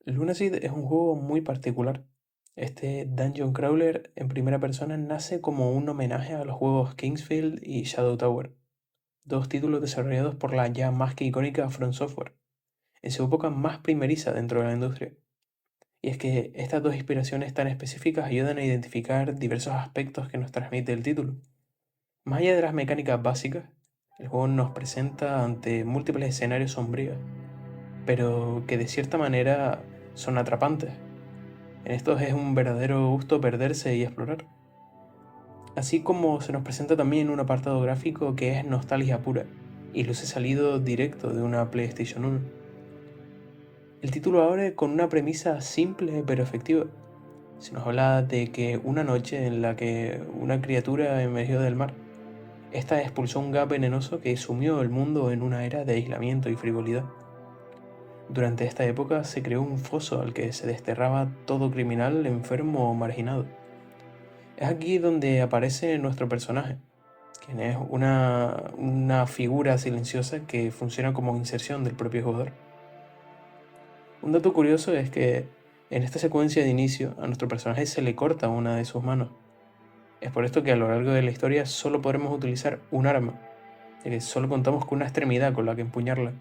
Lunaseed es un juego muy particular. Este dungeon crawler en primera persona nace como un homenaje a los juegos Kingsfield y Shadow Tower, dos títulos desarrollados por la ya más que icónica From Software, en su época más primeriza dentro de la industria. Y es que estas dos inspiraciones tan específicas ayudan a identificar diversos aspectos que nos transmite el título. Más allá de las mecánicas básicas, el juego nos presenta ante múltiples escenarios sombríos, pero que de cierta manera son atrapantes. En estos es un verdadero gusto perderse y explorar. Así como se nos presenta también un apartado gráfico que es nostalgia pura y luce salido directo de una PlayStation 1. El título abre con una premisa simple pero efectiva. Se nos habla de que una noche en la que una criatura emergió del mar, esta expulsó un gas venenoso que sumió el mundo en una era de aislamiento y frivolidad. Durante esta época se creó un foso al que se desterraba todo criminal, enfermo o marginado. Es aquí donde aparece nuestro personaje, quien es una figura silenciosa que funciona como inserción del propio jugador. Un dato curioso es que en esta secuencia de inicio a nuestro personaje se le corta una de sus manos. Es por esto que a lo largo de la historia solo podremos utilizar un arma, ya que solo contamos con una extremidad con la que empuñarla.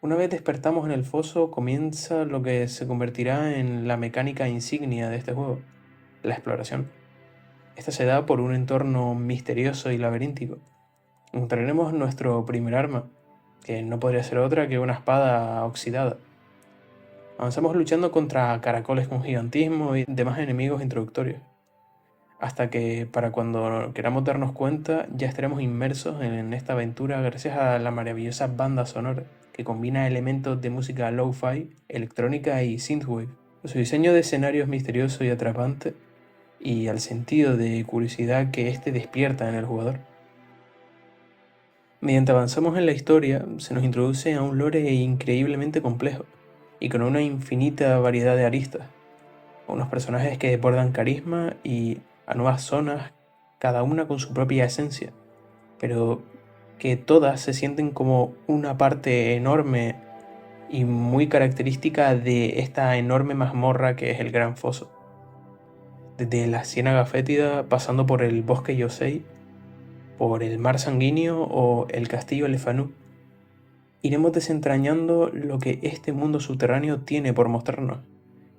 Una vez despertamos en el foso comienza lo que se convertirá en la mecánica insignia de este juego, la exploración. Esta se da por un entorno misterioso y laberíntico. Encontraremos nuestro primer arma, que no podría ser otra que una espada oxidada. Avanzamos luchando contra caracoles con gigantismo y demás enemigos introductorios, hasta que para cuando queramos darnos cuenta ya estaremos inmersos en esta aventura gracias a la maravillosa banda sonora que combina elementos de música lo-fi, electrónica y synthwave. Su diseño de escenario es misterioso y atrapante, y al sentido de curiosidad que éste despierta en el jugador. Mediante avanzamos en la historia, se nos introduce a un lore increíblemente complejo y con una infinita variedad de aristas, a unos personajes que desbordan carisma y a nuevas zonas, cada una con su propia esencia, pero que todas se sienten como una parte enorme y muy característica de esta enorme mazmorra que es el Gran Foso. Desde la Ciénaga Fétida, pasando por el Bosque Yosei, por el Mar Sanguíneo o el Castillo Lefanú, iremos desentrañando lo que este mundo subterráneo tiene por mostrarnos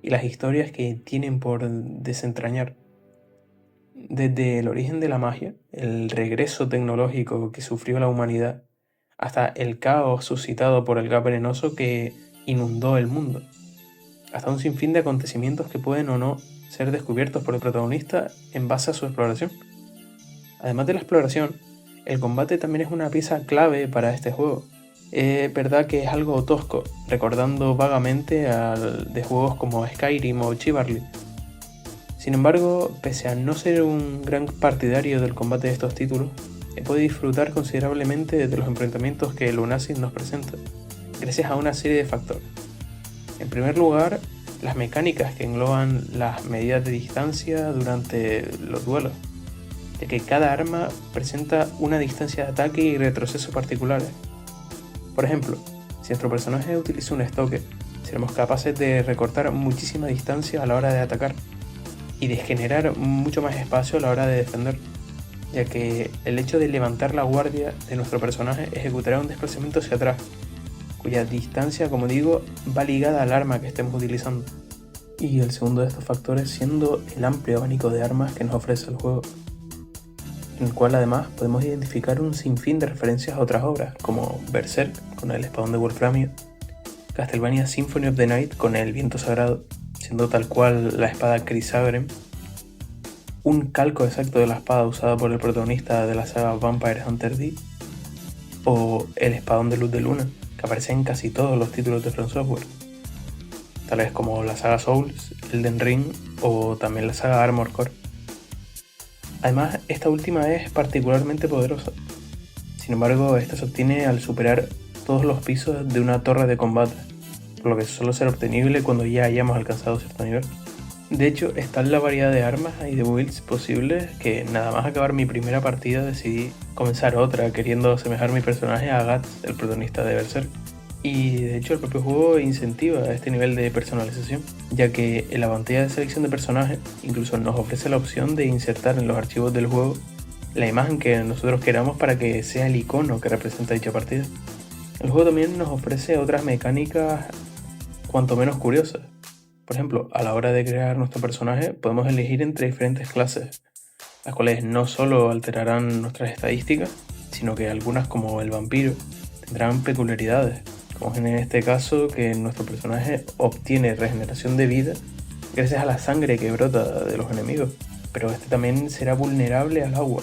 y las historias que tienen por desentrañar. Desde el origen de la magia, el regreso tecnológico que sufrió la humanidad, hasta el caos suscitado por el gas venenoso que inundó el mundo, hasta un sinfín de acontecimientos que pueden o no ser descubiertos por el protagonista en base a su exploración. Además de la exploración, el combate también es una pieza clave para este juego. Es verdad que es algo tosco, recordando vagamente de juegos como Skyrim o Chivalry. Sin embargo, pese a no ser un gran partidario del combate de estos títulos, he podido disfrutar considerablemente de los enfrentamientos que Lunacy nos presenta, gracias a una serie de factores. En primer lugar, las mecánicas que engloban las medidas de distancia durante los duelos, ya que cada arma presenta una distancia de ataque y retroceso particulares. Por ejemplo, si nuestro personaje utiliza un Stalker, seremos capaces de recortar muchísima distancia a la hora de atacar y de generar mucho más espacio a la hora de defender, ya que el hecho de levantar la guardia de nuestro personaje ejecutará un desplazamiento hacia atrás, cuya distancia, como digo, va ligada al arma que estemos utilizando. Y el segundo de estos factores siendo el amplio abanico de armas que nos ofrece el juego, en el cual además podemos identificar un sinfín de referencias a otras obras, como Berserk con el espadón de Wolframio, Castlevania Symphony of the Night con el viento sagrado, siendo tal cual la espada Chrysaorem, un calco exacto de la espada usada por el protagonista de la saga Vampire Hunter D, o el espadón de luz de luna, que aparece en casi todos los títulos de From Software, tales como la saga Souls, Elden Ring o también la saga Armored Core. Además, esta última es particularmente poderosa. Sin embargo, esta se obtiene al superar todos los pisos de una torre de combate, por lo que solo será obtenible cuando ya hayamos alcanzado cierto nivel. De hecho, es tal la variedad de armas y de builds posibles que nada más acabar mi primera partida decidí comenzar otra queriendo asemejar mi personaje a Guts, el protagonista de Berserk. Y de hecho el propio juego incentiva este nivel de personalización, ya que en la pantalla de selección de personajes incluso nos ofrece la opción de insertar en los archivos del juego la imagen que nosotros queramos para que sea el icono que representa dicha partida. El juego también nos ofrece otras mecánicas cuanto menos curiosas. Por ejemplo, a la hora de crear nuestro personaje podemos elegir entre diferentes clases, las cuales no solo alterarán nuestras estadísticas, sino que algunas, como el vampiro, tendrán peculiaridades, como en este caso que nuestro personaje obtiene regeneración de vida gracias a la sangre que brota de los enemigos, pero este también será vulnerable al agua,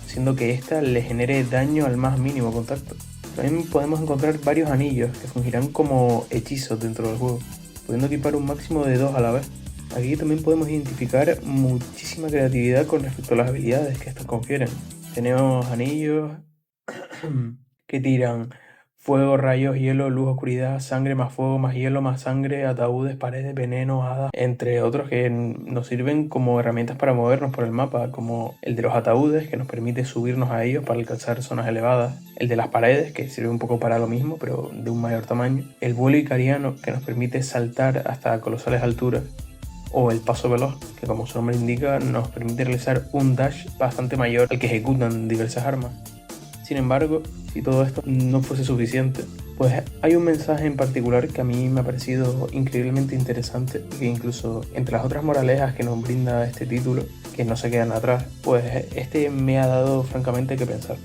siendo que ésta le genere daño al más mínimo contacto. También podemos encontrar varios anillos que fungirán como hechizos dentro del juego, pudiendo equipar un máximo de 2 a la vez. Aquí también podemos identificar muchísima creatividad con respecto a las habilidades que estos confieren. Tenemos anillos que tiran fuego, rayos, hielo, luz, oscuridad, sangre más fuego, más hielo, más sangre, ataúdes, paredes, veneno, hadas, entre otros que nos sirven como herramientas para movernos por el mapa, como el de los ataúdes, que nos permite subirnos a ellos para alcanzar zonas elevadas, el de las paredes, que sirve un poco para lo mismo, pero de un mayor tamaño, el vuelo icariano, que nos permite saltar hasta colosales alturas, o el paso veloz, que como su nombre indica nos permite realizar un dash bastante mayor al que ejecutan diversas armas. Sin embargo, si todo esto no fuese suficiente, pues hay un mensaje en particular que a mí me ha parecido increíblemente interesante y que incluso entre las otras moralejas que nos brinda este título, que no se quedan atrás, pues este me ha dado francamente que pensar.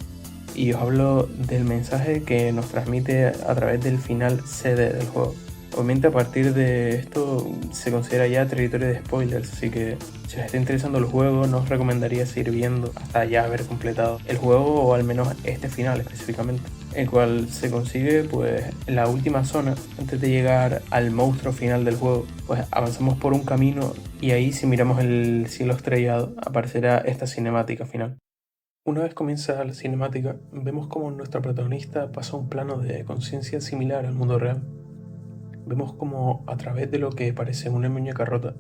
Y os hablo del mensaje que nos transmite a través del final CD del juego. Obviamente a partir de esto se considera ya territorio de spoilers, así que si os está interesando el juego no os recomendaría seguir viendo hasta ya haber completado el juego, o al menos este final específicamente, el cual se consigue pues en la última zona. Antes de llegar al monstruo final del juego, pues avanzamos por un camino y ahí, si miramos el cielo estrellado, aparecerá esta cinemática final. Una vez comienza la cinemática, vemos como nuestra protagonista pasa a un plano de conciencia similar al mundo real. Vemos como a través de lo que parece una muñeca rota,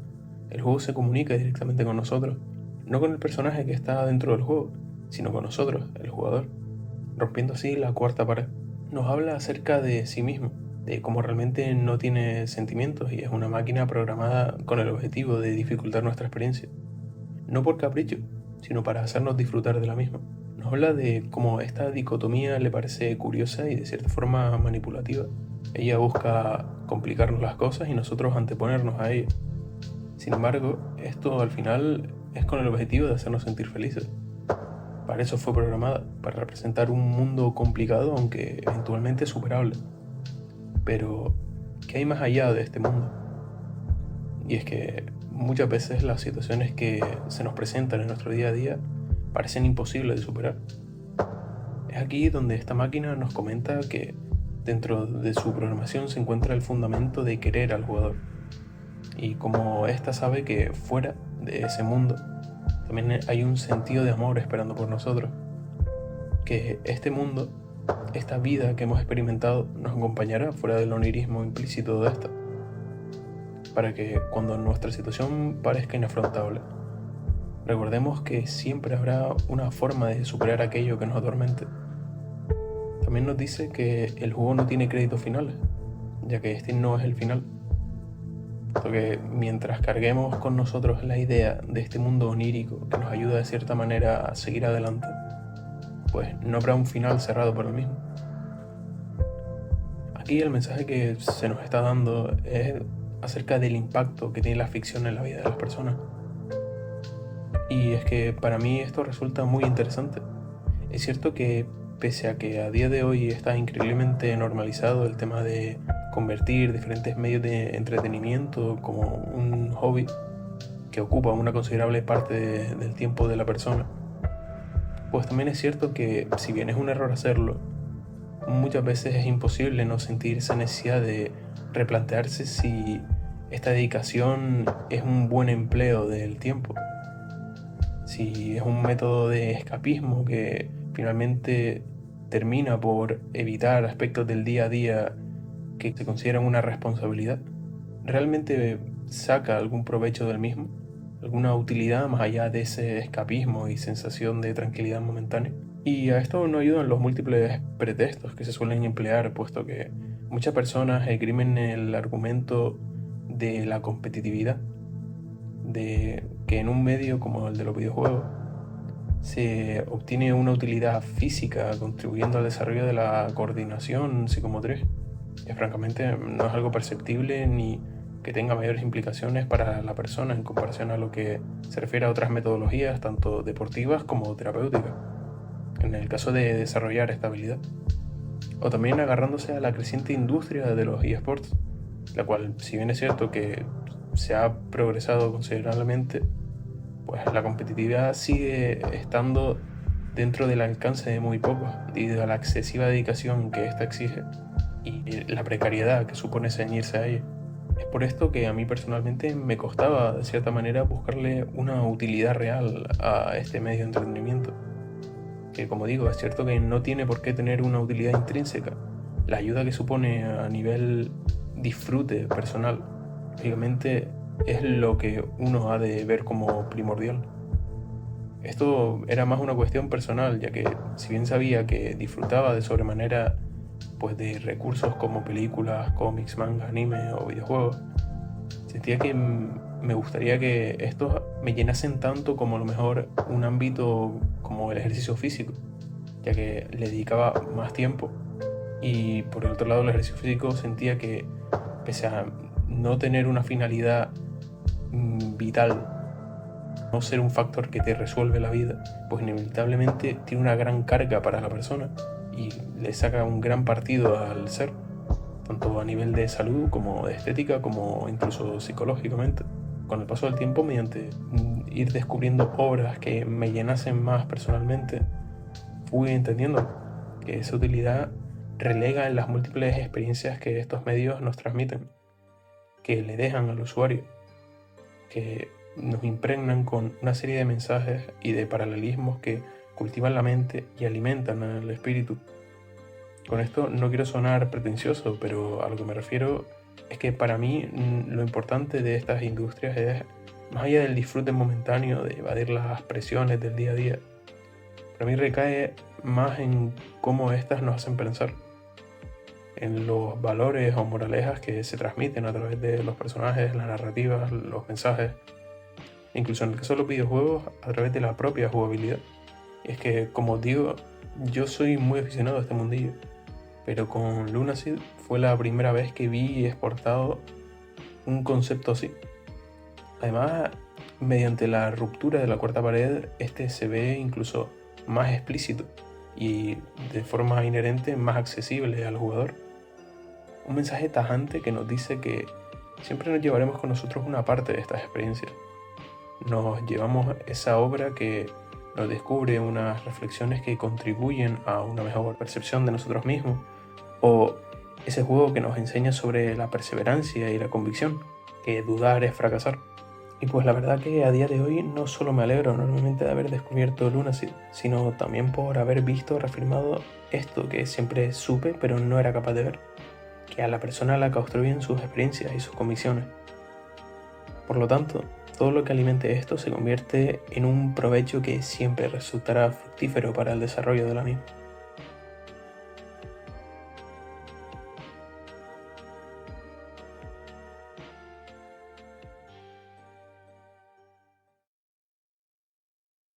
el juego se comunica directamente con nosotros, no con el personaje que está dentro del juego, sino con nosotros, el jugador, rompiendo así la cuarta pared. Nos habla acerca de sí mismo, de cómo realmente no tiene sentimientos y es una máquina programada con el objetivo de dificultar nuestra experiencia, no por capricho, sino para hacernos disfrutar de la misma. Nos habla de cómo esta dicotomía le parece curiosa y de cierta forma manipulativa. Ella busca complicarnos las cosas y nosotros anteponernos a ella. Sin embargo, esto al final es con el objetivo de hacernos sentir felices. Para eso fue programada, para representar un mundo complicado, aunque eventualmente superable. Pero, ¿qué hay más allá de este mundo? Y es que muchas veces las situaciones que se nos presentan en nuestro día a día parecen imposibles de superar. Es aquí donde esta máquina nos comenta que dentro de su programación se encuentra el fundamento de querer al jugador. Y como ésta sabe que fuera de ese mundo también hay un sentido de amor esperando por nosotros. Que este mundo, esta vida que hemos experimentado, nos acompañará fuera del onirismo implícito de esta. Para que cuando nuestra situación parezca inafrontable, recordemos que siempre habrá una forma de superar aquello que nos atormente. También nos dice que el juego no tiene créditos finales, ya que este no es el final. Porque mientras carguemos con nosotros la idea de este mundo onírico que nos ayuda de cierta manera a seguir adelante, pues no habrá un final cerrado por el mismo. Aquí el mensaje que se nos está dando es acerca del impacto que tiene la ficción en la vida de las personas. Y es que para mí esto resulta muy interesante. Es cierto que pese a que a día de hoy está increíblemente normalizado el tema de convertir diferentes medios de entretenimiento como un hobby que ocupa una considerable parte del tiempo de la persona, pues también es cierto que si bien es un error hacerlo, muchas veces es imposible no sentir esa necesidad de replantearse si esta dedicación es un buen empleo del tiempo, si es un método de escapismo que finalmente termina por evitar aspectos del día a día que se consideran una responsabilidad. ¿Realmente saca algún provecho del mismo? ¿Alguna utilidad más allá de ese escapismo y sensación de tranquilidad momentánea? Y a esto no ayudan los múltiples pretextos que se suelen emplear, puesto que Muchas personas esgrimen el argumento de la competitividad, de que en un medio como el de los videojuegos se obtiene una utilidad física contribuyendo al desarrollo de la coordinación psicomotriz, que francamente no es algo perceptible ni que tenga mayores implicaciones para la persona en comparación a lo que se refiere a otras metodologías, tanto deportivas como terapéuticas, en el caso de desarrollar estabilidad. O también agarrándose a la creciente industria de los eSports, la cual, si bien es cierto que se ha progresado considerablemente, pues la competitividad sigue estando dentro del alcance de muy pocos, debido a la excesiva dedicación que ésta exige y la precariedad que supone ceñirse a ella. Es por esto que a mí personalmente me costaba, de cierta manera, buscarle una utilidad real a este medio de entretenimiento. Que, como digo, es cierto que no tiene por qué tener una utilidad intrínseca. La ayuda que supone a nivel disfrute personal, obviamente, es lo que uno ha de ver como primordial. Esto era más una cuestión personal, ya que si bien sabía que disfrutaba de sobremanera pues de recursos como películas, cómics, manga, anime o videojuegos, sentía que me gustaría que estos me llenasen tanto como a lo mejor un ámbito como el ejercicio físico, ya que le dedicaba más tiempo. Y por el otro lado, el ejercicio físico sentía que, pese a no tener una finalidad vital, no ser un factor que te resuelve la vida, pues inevitablemente tiene una gran carga para la persona y le saca un gran partido al ser, tanto a nivel de salud como de estética, como incluso psicológicamente. Con el paso del tiempo, mediante ir descubriendo obras que me llenasen más personalmente, fui entendiendo que esa utilidad relega en las múltiples experiencias que estos medios nos transmiten, que le dejan al usuario, que nos impregnan con una serie de mensajes y de paralelismos que cultivan la mente y alimentan el espíritu. Con esto no quiero sonar pretencioso, pero a lo que me refiero es que para mí lo importante de estas industrias es, más allá del disfrute momentáneo de evadir las presiones del día a día, para mí recae más en cómo estas nos hacen pensar, en los valores o moralejas que se transmiten a través de los personajes, las narrativas, los mensajes, incluso en el caso de los videojuegos, a través de la propia jugabilidad. Y es que, como os digo, yo soy muy aficionado a este mundillo, pero con Lunaseed fue la primera vez que vi exportado un concepto así. Además, mediante la ruptura de la cuarta pared, este se ve incluso más explícito y de forma inherente más accesible al jugador. Un mensaje tajante que nos dice que siempre nos llevaremos con nosotros una parte de estas experiencias. Nos llevamos esa obra que nos descubre unas reflexiones que contribuyen a una mejor percepción de nosotros mismos, o ese juego que nos enseña sobre la perseverancia y la convicción, que dudar es fracasar. Y pues la verdad que a día de hoy no solo me alegro enormemente de haber descubierto Lunaseed, sino también por haber visto reafirmado esto que siempre supe pero no era capaz de ver, que a la persona la construyen sus experiencias y sus convicciones. Por lo tanto, todo lo que alimente esto se convierte en un provecho que siempre resultará fructífero para el desarrollo de la misma.